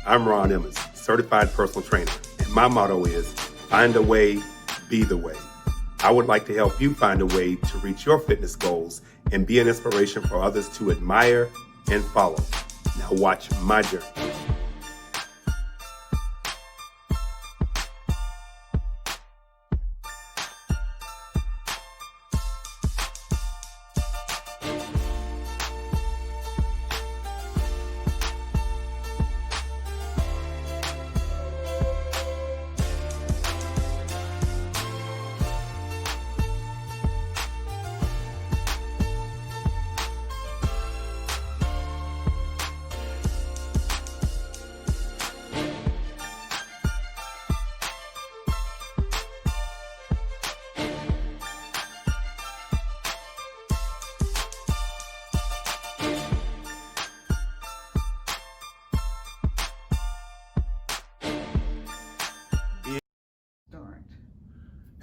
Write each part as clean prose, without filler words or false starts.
I'm Ron Emmons, certified personal trainer, and my motto is find a way, be the way. I would like to help you find a way to reach your fitness goals and be an inspiration for others to admire and follow. Now watch my journey.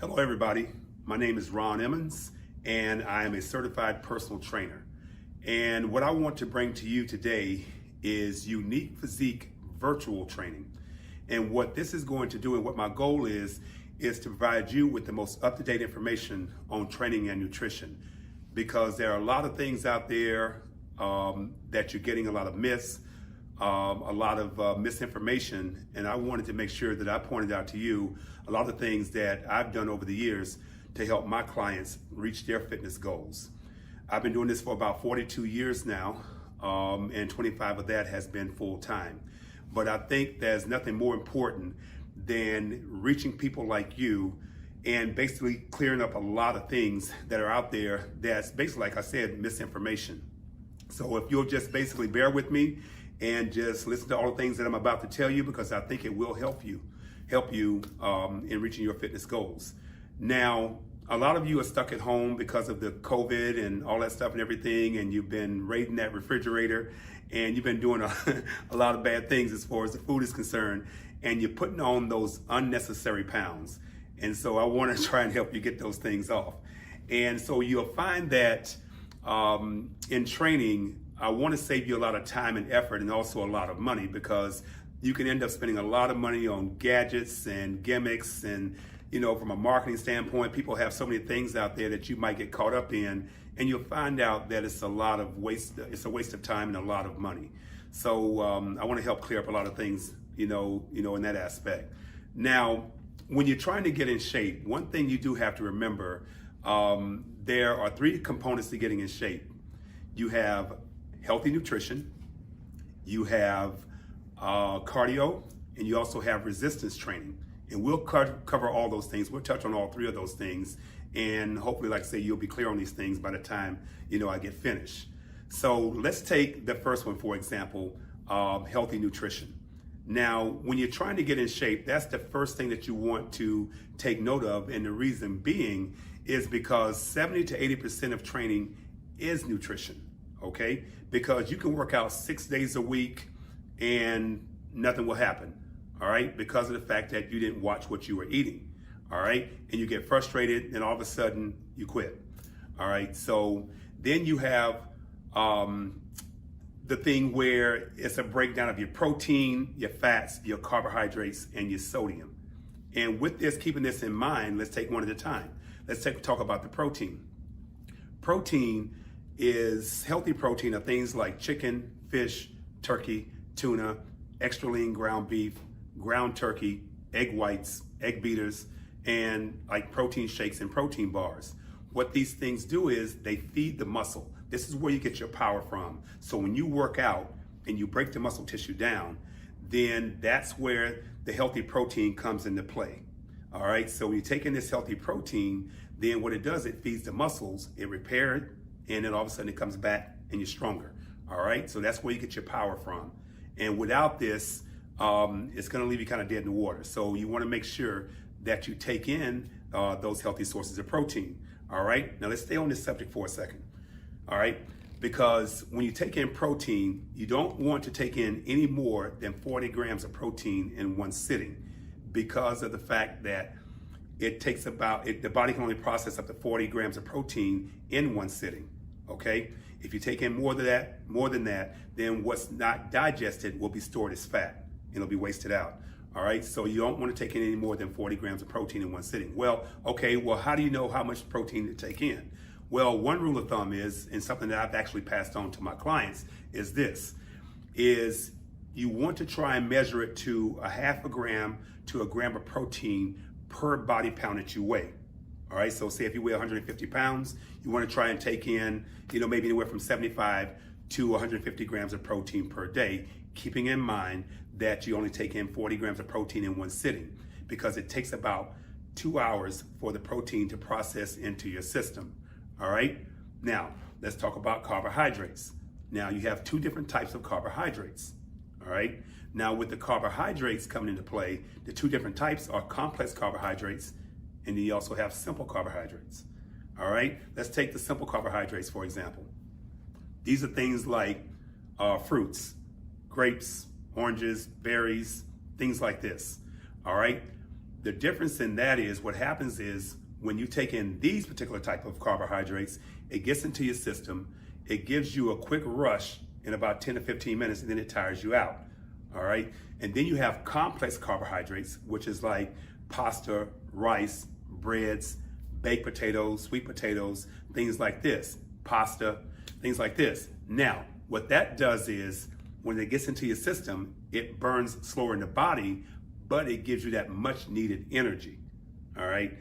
Hello everybody, my name is Ron Emmons and I am a certified personal trainer. And what I want to bring to you today is unique physique virtual training. And what this is going to do and what my goal is to provide you with the most up-to-date information on training and nutrition. Because there are a lot of things out there that you're getting a lot of myths, a lot of misinformation, and I wanted to make sure that I pointed out to you a lot of things that I've done over the years to help my clients reach their fitness goals. I've been doing this for about 42 years now, and 25 of that has been full-time. But I think there's nothing more important than reaching people like you and basically clearing up a lot of things that are out there that's basically, like I said, misinformation. So if you'll just basically bear with me and just listen to all the things that I'm about to tell you, because I think it will help you in reaching your fitness goals. Now, a lot of you are stuck at home because of the COVID and all that stuff and everything, and you've been raiding that refrigerator and you've been doing a lot of bad things as far as the food is concerned, and you're putting on those unnecessary pounds. And so I want to try and help you get those things off. And so you'll find that in training, I want to save you a lot of time and effort and also a lot of money, because you can end up spending a lot of money on gadgets and gimmicks, and from a marketing standpoint, people have so many things out there that you might get caught up in, and you'll find out that it's a waste of time and a lot of money. So I want to help clear up a lot of things, in that aspect. Now, when you're trying to get in shape, one thing you do have to remember, there are three components to getting in shape. You have healthy nutrition, you have cardio, and you also have resistance training. And we'll cover all those things. We'll touch on all three of those things. And hopefully, like I say, you'll be clear on these things by the time, I get finished. So let's take the first one, for example, healthy nutrition. Now, when you're trying to get in shape, that's the first thing that you want to take note of. And the reason being is because 70 to 80% of training is nutrition, okay? Because you can work out 6 days a week and nothing will happen, all right? Because of the fact that you didn't watch what you were eating, all right? And you get frustrated and all of a sudden you quit, all right? So then you have the thing where it's a breakdown of your protein, your fats, your carbohydrates, and your sodium. And with this, keeping this in mind, let's take one at a time. Let's talk about the protein. Protein is healthy protein of things like chicken, fish, turkey, tuna, extra lean ground beef, ground turkey, egg whites, egg beaters, and like protein shakes and protein bars. What these things do is they feed the muscle. This is where you get your power from. So when you work out and you break the muscle tissue down, then that's where the healthy protein comes into play. All right, so when you take in this healthy protein, then what it does, it feeds the muscles, it repairs it, and then all of a sudden it comes back and you're stronger. All right, so that's where you get your power from. And without this, it's gonna leave you kind of dead in the water. So you wanna make sure that you take in those healthy sources of protein. All right, now let's stay on this subject for a second. All right, because when you take in protein, you don't want to take in any more than 40 grams of protein in one sitting, because of the fact that it takes the body can only process up to 40 grams of protein in one sitting, okay? If you take in more than that, then what's not digested will be stored as fat. and it'll be wasted out. All right, so you don't want to take in any more than 40 grams of protein in one sitting. Well, okay, well, how do you know how much protein to take in? Well, one rule of thumb is, and something that I've actually passed on to my clients, is this, is you want to try and measure it to a half a gram to a gram of protein per body pound that you weigh. All right, so say if you weigh 150 pounds, you want to try and take in, maybe anywhere from 75 to 150 grams of protein per day, keeping in mind that you only take in 40 grams of protein in one sitting, because it takes about 2 hours for the protein to process into your system. All right, now let's talk about carbohydrates. Now you have two different types of carbohydrates. All right, now with the carbohydrates coming into play, the two different types are complex carbohydrates, and then you also have simple carbohydrates. All right, let's take the simple carbohydrates, for example. These are things like fruits, grapes, oranges, berries, things like this. All right, the difference in that is what happens is when you take in these particular type of carbohydrates, it gets into your system, it gives you a quick rush in about 10 to 15 minutes, and then it tires you out. All right, and then you have complex carbohydrates, which is like pasta, rice, breads, baked potatoes, sweet potatoes, things like this, pasta, things like this. Now, what that does is when it gets into your system, it burns slower in the body, but it gives you that much needed energy. All right,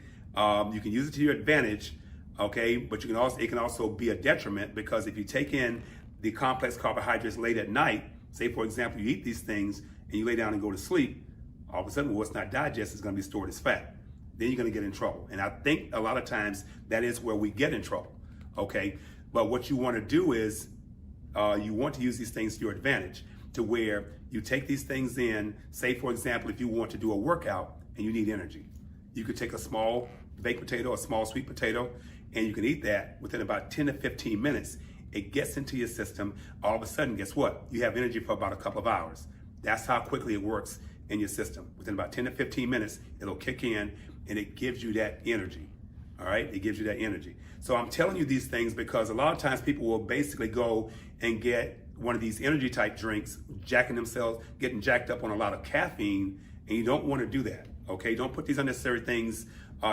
you can use it to your advantage, okay, but it can also be a detriment, because if you take in the complex carbohydrates late at night, say for example you eat these things and you lay down and go to sleep, all of a sudden what's not digested is going to be stored as fat. Then you're going to get in trouble. And I think a lot of times that is where we get in trouble, okay? But what you want to do is you want to use these things to your advantage, to where you take these things in, say for example, if you want to do a workout and you need energy, you could take a small baked potato, a small sweet potato, and you can eat that within about 10 to 15 minutes. It gets into your system. All of a sudden, guess what? You have energy for about a couple of hours. That's how quickly it works in your system. Within about 10 to 15 minutes, it'll kick in and it gives you that energy. All right, it gives you that energy. So I'm telling you these things because a lot of times people will basically go and get one of these energy type drinks, jacking themselves, getting jacked up on a lot of caffeine, and you don't want to do that, okay? Don't put these unnecessary things,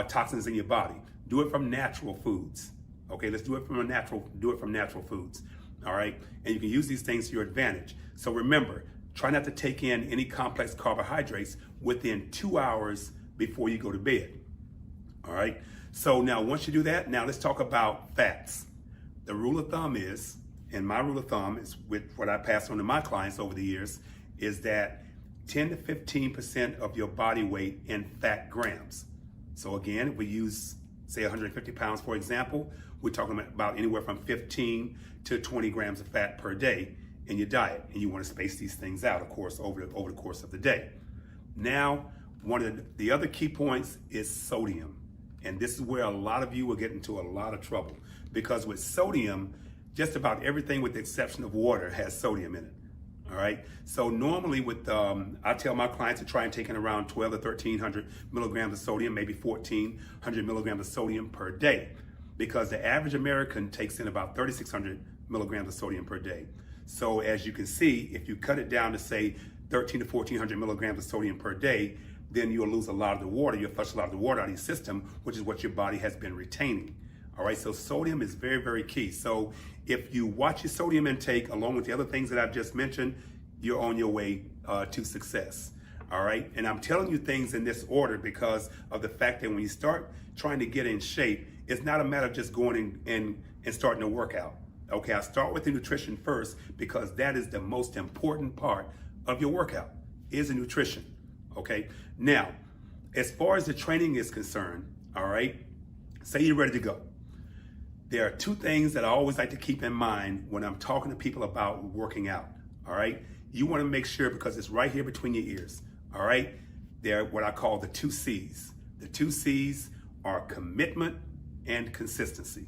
toxins in your body. Do it from natural foods, okay? Let's do it from natural foods, all right? And you can use these things to your advantage. So remember, try not to take in any complex carbohydrates within 2 hours before you go to bed, all right? So now once you do that, now let's talk about fats. The rule of thumb is, and my rule of thumb is with what I pass on to my clients over the years, is that 10 to 15% of your body weight in fat grams. So again, if we use, say 150 pounds, for example, we're talking about anywhere from 15 to 20 grams of fat per day in your diet. And you want to space these things out, of course, over the course of the day. Now, one of the other key points is sodium. And this is where a lot of you will get into a lot of trouble, because with sodium, just about everything with the exception of water has sodium in it, all right? So normally with, I tell my clients to try and take in around 12 to 1,300 milligrams of sodium, maybe 1,400 milligrams of sodium per day, because the average American takes in about 3,600 milligrams of sodium per day. So as you can see, if you cut it down to say 1,300 to 1,400 milligrams of sodium per day, then you'll lose a lot of the water, you'll flush a lot of the water out of your system, which is what your body has been retaining. All right, so sodium is very, very key. So if you watch your sodium intake along with the other things that I've just mentioned, you're on your way to success. All right, and I'm telling you things in this order because of the fact that when you start trying to get in shape, it's not a matter of just going in and starting to work out. Okay, I start with the nutrition first because that is the most important part of your workout, is the nutrition. Okay, now, as far as the training is concerned, all right, say you're ready to go. There are two things that I always like to keep in mind when I'm talking to people about working out, all right? You wanna make sure, because it's right here between your ears, all right? They're what I call the 2 C's. The 2 C's are commitment and consistency,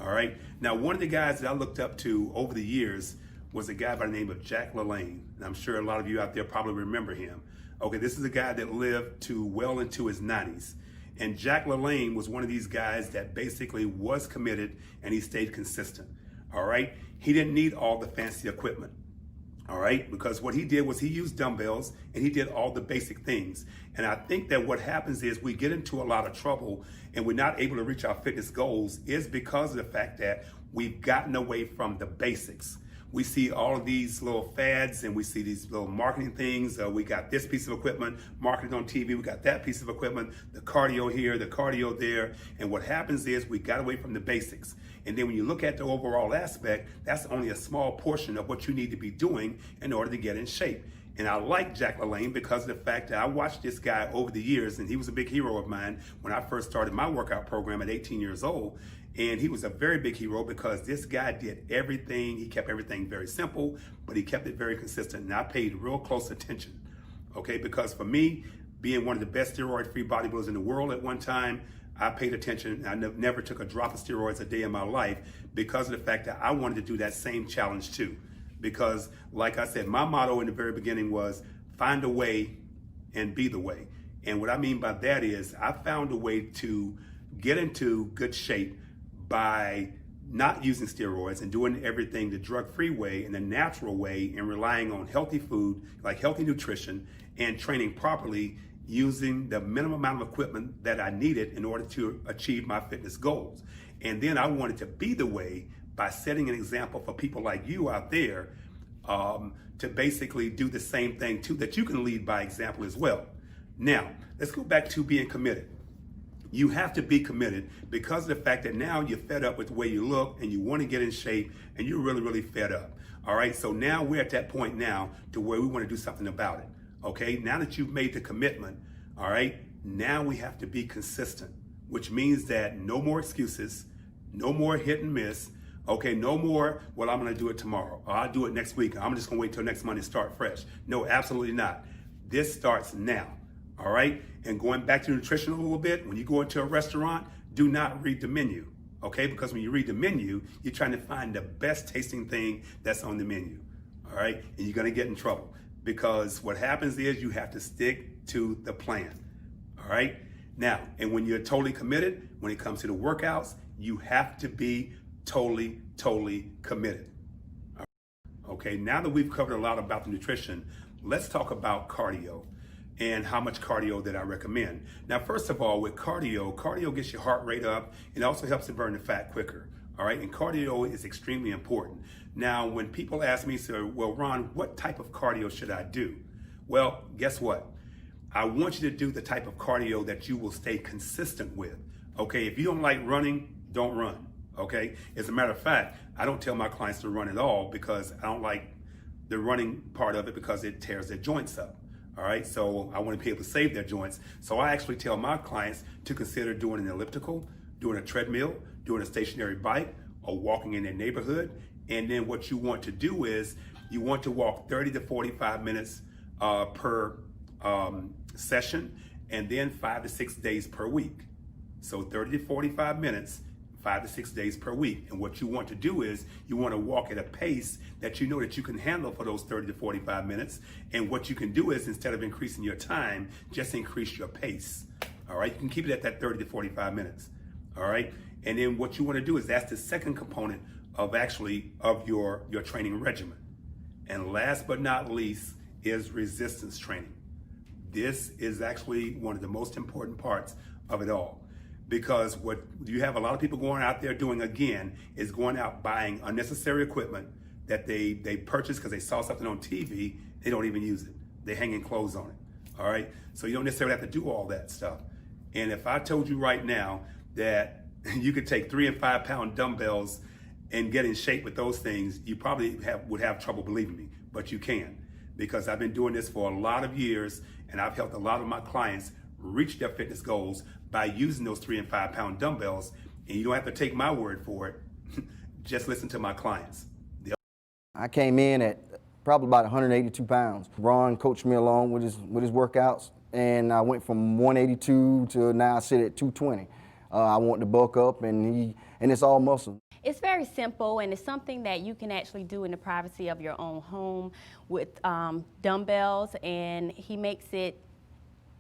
all right? Now, one of the guys that I looked up to over the years was a guy by the name of Jack LaLanne. And I'm sure a lot of you out there probably remember him. Okay, this is a guy that lived to well into his 90s. And Jack LaLanne was one of these guys that basically was committed and he stayed consistent, all right? He didn't need all the fancy equipment, All right, because what he did was he used dumbbells and he did all the basic things. And I think that what happens is we get into a lot of trouble and we're not able to reach our fitness goals is because of the fact that we've gotten away from the basics. We see all of these little fads and we see these little marketing things. We got this piece of equipment, marketed on TV. We got that piece of equipment, the cardio here, the cardio there. And what happens is we got away from the basics. And then when you look at the overall aspect, that's only a small portion of what you need to be doing in order to get in shape. And I like Jack LaLanne because of the fact that I watched this guy over the years, and he was a big hero of mine when I first started my workout program at 18 years old. And he was a very big hero because this guy did everything. He kept everything very simple, but he kept it very consistent. And I paid real close attention, okay? Because for me, being one of the best steroid-free bodybuilders in the world at one time, I paid attention. I never took a drop of steroids a day in my life because of the fact that I wanted to do that same challenge too. Because like I said, my motto in the very beginning was find a way and be the way. And what I mean by that is I found a way to get into good shape by not using steroids and doing everything the drug-free way and the natural way and relying on healthy food, like healthy nutrition, and training properly using the minimum amount of equipment that I needed in order to achieve my fitness goals. And then I wanted to be the way by setting an example for people like you out there to basically do the same thing too, that you can lead by example as well. Now, let's go back to being committed. You have to be committed because of the fact that now you're fed up with the way you look and you want to get in shape and you're really, really fed up. All right, so now we're at that point now to where we want to do something about it. Okay, now that you've made the commitment, all right, now we have to be consistent, which means that no more excuses, no more hit and miss. Okay, no more, well, I'm going to do it tomorrow, or I'll do it next week. I'm just going to wait till next Monday to start fresh. No, absolutely not. This starts now. All right, and going back to nutrition a little bit, when you go into a restaurant, do not read the menu, okay? Because when you read the menu, you're trying to find the best tasting thing that's on the menu, all right? And you're gonna get in trouble because what happens is you have to stick to the plan, all right? Now, and when you're totally committed, when it comes to the workouts, you have to be totally committed. All right? Okay, now that we've covered a lot about the nutrition, let's talk about cardio and how much cardio that I recommend. Now, first of all, with cardio gets your heart rate up and also helps to burn the fat quicker, all right? And cardio is extremely important. Now, when people ask me, so, well, Ron, what type of cardio should I do? Well, guess what? I want you to do the type of cardio that you will stay consistent with, okay? If you don't like running, don't run, okay? As a matter of fact, I don't tell my clients to run at all because I don't like the running part of it because it tears their joints up. All right, so I want to be able to save their joints. So I actually tell my clients to consider doing an elliptical, doing a treadmill, doing a stationary bike, or walking in their neighborhood. And then what you want to do is you want to walk 30 to 45 minutes per session, and then 5 to 6 days per week. So 30 to 45 minutes, 5 to 6 days per week. And what you want to do is you want to walk at a pace that you know that you can handle for those 30 to 45 minutes. And what you can do is instead of increasing your time, just increase your pace. All right, you can keep it at that 30 to 45 minutes. All right, and then what you want to do is that's the second component of your training regimen. And last but not least is resistance training. This is actually one of the most important parts of it all. Because what you have a lot of people going out there doing again is going out buying unnecessary equipment that they purchased because they saw something on TV. They don't even use it. They're hanging clothes on it. All right. So you don't necessarily have to do all that stuff. And if I told you right now that you could take 3 and 5 pound dumbbells and get in shape with those things, you probably would have trouble believing me, but you can, because I've been doing this for a lot of years and I've helped a lot of my clients reach their fitness goals by using those 3 and 5 pound dumbbells. And you don't have to take my word for it. Just listen to my clients. I came in at probably about 182 pounds. Ron coached me along with his workouts, and I went from 182 to now I sit at 220. I want to bulk up, and it's all muscle. It's very simple, and it's something that you can actually do in the privacy of your own home with dumbbells, and he makes it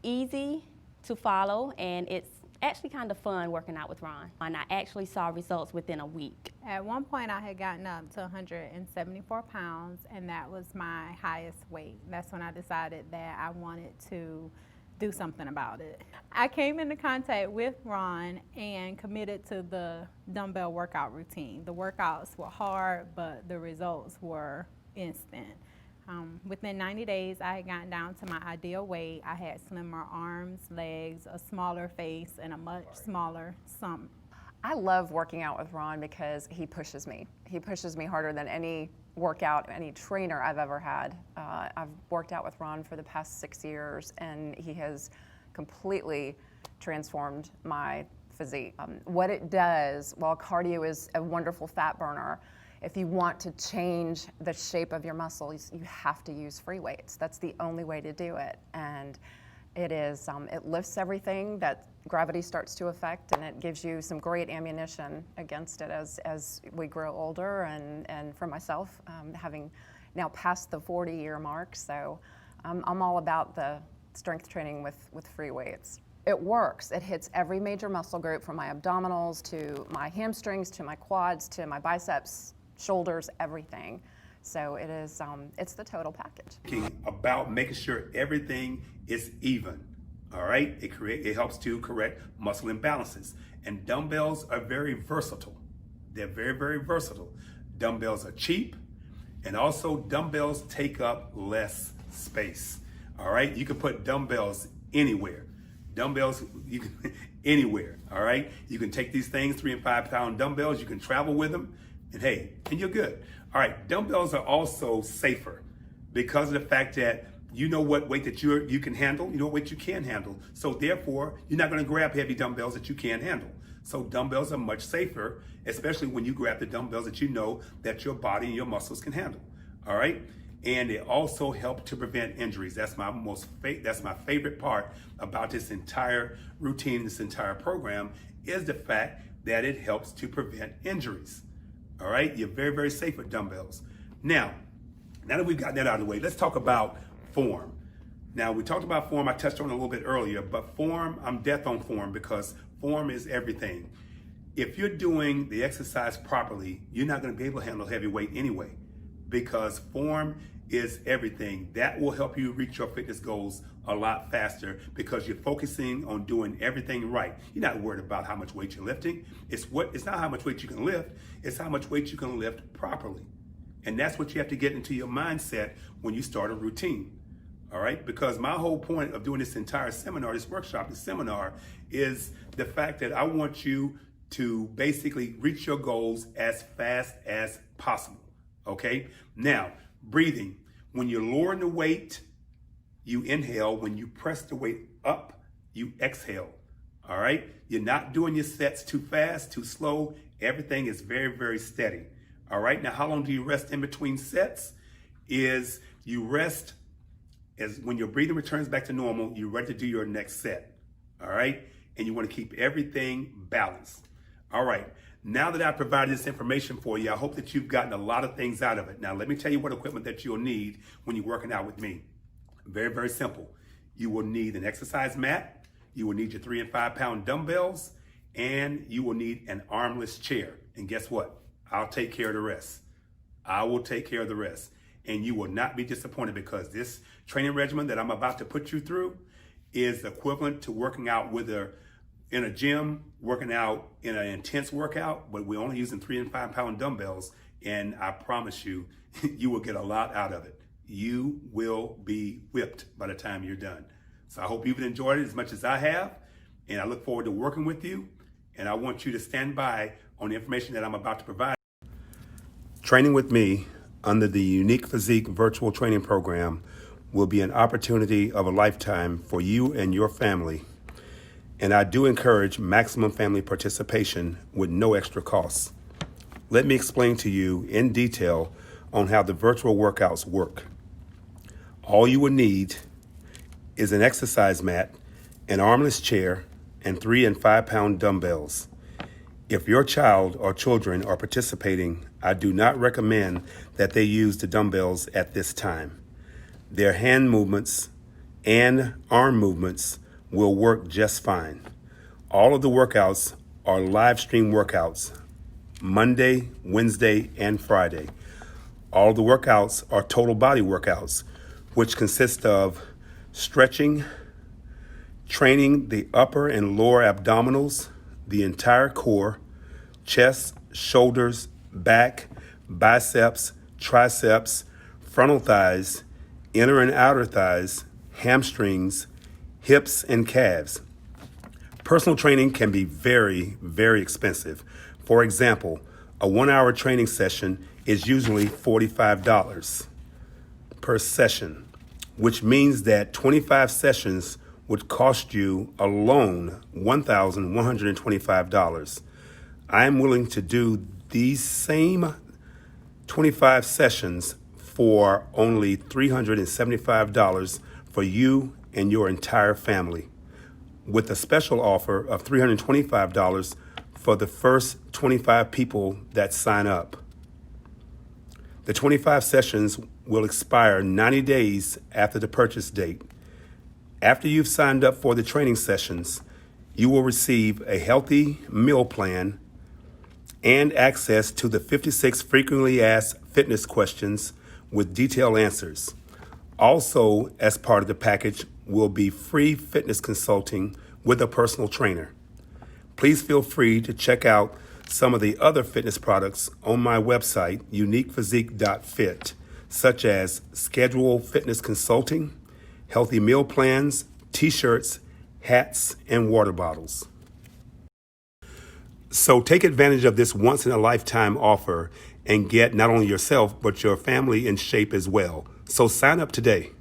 easy to follow, and it's actually kind of fun working out with Ron. And I actually saw results within a week. At one point I had gotten up to 174 pounds, and that was my highest weight. That's when I decided that I wanted to do something about it. I came into contact with Ron and committed to the dumbbell workout routine. The workouts were hard, but the results were instant. Within 90 days, I had gotten down to my ideal weight. I had slimmer arms, legs, a smaller face, and a much smaller stomach. I love working out with Ron because he pushes me. He pushes me harder than any workout, any trainer I've ever had. I've worked out with Ron for the past 6 years, and he has completely transformed my physique. What it does, while cardio is a wonderful fat burner, if you want to change the shape of your muscles, you have to use free weights. That's the only way to do it. And it is, it lifts everything that gravity starts to affect, and it gives you some great ammunition against it as we grow older, and for myself, having now passed the 40-year mark, so I'm all about the strength training with free weights. It works. It hits every major muscle group, from my abdominals to my hamstrings to my quads to my biceps, shoulders, everything. So it is, it's the total package. About making sure everything is even, all right? It helps to correct muscle imbalances. And dumbbells are very versatile. They're very, very versatile. Dumbbells are cheap, and also dumbbells take up less space, all right? You can put dumbbells anywhere. Dumbbells, you can, anywhere, all right? You can take these things, 3 and 5 pound dumbbells, you can travel with them, and hey, and you're good. All right, dumbbells are also safer because of the fact that you know what weight that you can handle, you know what weight you can handle. So therefore, you're not gonna grab heavy dumbbells that you can't handle. So dumbbells are much safer, especially when you grab the dumbbells that you know that your body and your muscles can handle, all right? And it also helps to prevent injuries. That's my favorite part about this entire routine, this entire program, is the fact that it helps to prevent injuries. All right, you're very, very safe with dumbbells. Now that we've gotten that out of the way, let's talk about form. Now, we talked about form, I touched on it a little bit earlier, but form, I'm death on form because form is everything. If you're doing the exercise properly, you're not gonna be able to handle heavy weight anyway, because form is everything. That will help you reach your fitness goals a lot faster because you're focusing on doing everything right. You're not worried about how much weight you're lifting. It's not how much weight you can lift, it's how much weight you can lift properly. And that's what you have to get into your mindset when you start a routine, all right? Because my whole point of doing this entire seminar, this workshop, this seminar, is the fact that I want you to basically reach your goals as fast as possible, okay? Now, breathing. When you're lowering the weight, you inhale. When you press the weight up, you exhale, all right? You're not doing your sets too fast, too slow. Everything is very, very steady, all right? Now, how long do you rest in between sets? Is you rest as when your breathing returns back to normal, you're ready to do your next set, all right? And you want to keep everything balanced. All right, now that I've provided this information for you, I hope that you've gotten a lot of things out of it. Now, let me tell you what equipment that you'll need when you're working out with me. Very, very simple. You will need an exercise mat, you will need your 3 and 5 pound dumbbells, and you will need an armless chair. And guess what? I'll take care of the rest. I will take care of the rest. And you will not be disappointed because this training regimen that I'm about to put you through is equivalent to working out in a gym, working out in an intense workout, but we're only using 3 and 5 pound dumbbells. And I promise you, you will get a lot out of it. You will be whipped by the time you're done. So I hope you've enjoyed it as much as I have. And I look forward to working with you. And I want you to stand by on the information that I'm about to provide. Training with me under the Unique Physique virtual training program will be an opportunity of a lifetime for you and your family. And I do encourage maximum family participation with no extra costs. Let me explain to you in detail on how the virtual workouts work. All you will need is an exercise mat, an armless chair, and 3 and 5 pound dumbbells. If your child or children are participating, I do not recommend that they use the dumbbells at this time. Their hand movements and arm movements will work just fine. All of the workouts are live stream workouts, Monday, Wednesday, and Friday. All of the workouts are total body workouts, which consist of stretching, training the upper and lower abdominals, the entire core, chest, shoulders, back, biceps, triceps, frontal thighs, inner and outer thighs, hamstrings, hips, and calves. Personal training can be very, very expensive. For example, a 1-hour training session is usually $45 per session, which means that 25 sessions would cost you alone $1,125. I am willing to do these same 25 sessions for only $375 for you and your entire family, with a special offer of $325 for the first 25 people that sign up. The 25 sessions will expire 90 days after the purchase date. After you've signed up for the training sessions, you will receive a healthy meal plan and access to the 56 frequently asked fitness questions with detailed answers. Also, as part of the package will be free fitness consulting with a personal trainer. Please feel free to check out some of the other fitness products on my website, uniquephysique.fit, such as scheduled fitness consulting, healthy meal plans, t-shirts, hats, and water bottles. So take advantage of this once-in-a-lifetime offer and get not only yourself, but your family in shape as well. So sign up today.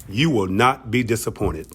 You will not be disappointed.